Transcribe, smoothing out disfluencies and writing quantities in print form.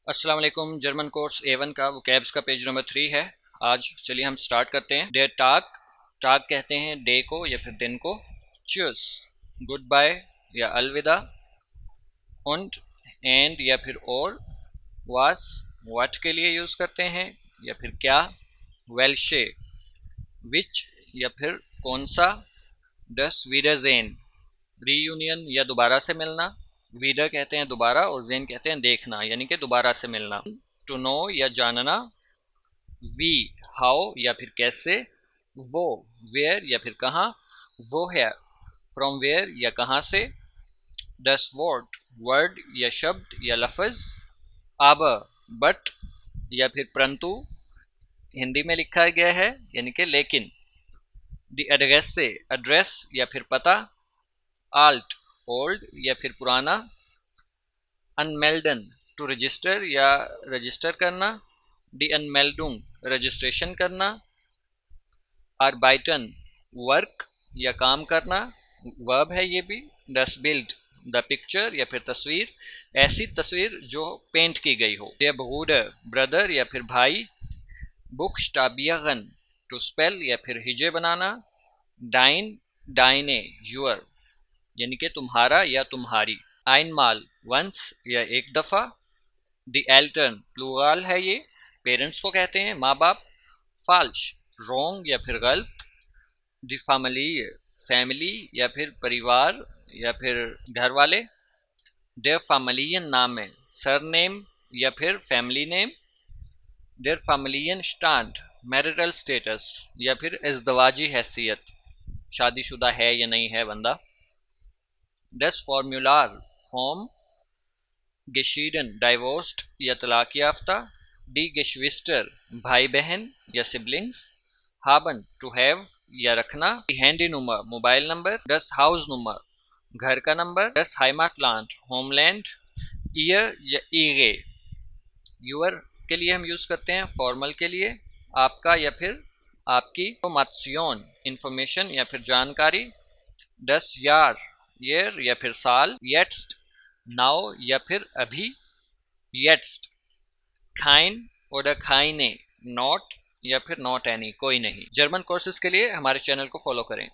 अस्सलाम वालेकुम। German course A1 का वोकैब्स का पेज नंबर 3 है। आज चलिए हम स्टार्ट करते हैं। डेर टाग, टाग कहते हैं डे को या फिर दिन को। चूस, गुड बाय या अलविदा। उंड, एंड या फिर और। वास, व्हाट के लिए यूज़ करते हैं या फिर क्या। वेल्शे, विच या फिर कौन सा। डस वीडरजेन, रीयूनियन या दोबारा से मिलना। वीडर कहते हैं दोबारा और जेन कहते हैं देखना, यानी कि दोबारा से मिलना। टू नो या जानना। वी, हाउ या फिर कैसे। वो, वेयर या फिर कहाँ। वो है, फ्रॉम वेयर या कहाँ से। डस वॉट, वर्ड या शब्द या लफ्ज। आबर, बट या फिर परंतु, हिंदी में लिखा गया है यानी कि लेकिन। द एड्रेस से एड्रेस या फिर पता। आल्ट, ओल्ड या फिर पुराना। अनमेल्डन, टू रजिस्टर या रजिस्टर करना। डी अनमेल्डुंग, रजिस्ट्रेशन करना। आरबाइटन, वर्क या काम करना, वर्ब है ये भी। डस बिल्ड, द पिक्चर या फिर तस्वीर, ऐसी तस्वीर जो पेंट की गई हो। डे ब्रूडर, ब्रदर या फिर भाई। बुक्सटाबियगन, टू स्पेल या फिर हिजे बनाना। डाइन, डाइने, यूअर यानी कि तुम्हारा या तुम्हारी। आइनमाल, वंस या एक दफ़ा। द एल्टर्न, प्लूरल है ये, पेरेंट्स को कहते हैं, माँ बाप। फाल्श, रॉन्ग या फिर गलत। द फैमिली, फैमिली या फिर परिवार या फिर घर वाले। देयर फैमिलियन नाम है, सरनेम या फिर फैमिली नेम। देयर फैमिलियन स्टैंड, मैरिटल स्टेटस या फिर इज़दवाजी हैसियत, शादीशुदा है या नहीं है बंदा। डस फॉर्मूलार, फॉर्म। गेशीडन, डाइवोर्स्ड या तलाक याफ्ता। डी गेशविस्टर, भाई बहन या सिबलिंग्स। हाबन, टू हैव या रखना। हैंडी नंबर, मोबाइल नंबर। डस हाउस नंबर, घर का नंबर। डस हाइमाटलैंड, होमलैंड। ईयर या ईगे, यूअर के लिए हम यूज़ करते हैं, फॉर्मल के लिए आपका या फिर आपकी। मात्सियोन, इंफॉर्मेशन या फिर जानकारी। डस यार, ईयर या फिर साल। येट्स्ट, नाउ या फिर अभी। येट्स्ट, खाइन और खाइने, नॉट या फिर नॉट एनी, कोई नहीं। जर्मन कोर्सेज के लिए हमारे चैनल को फॉलो करें।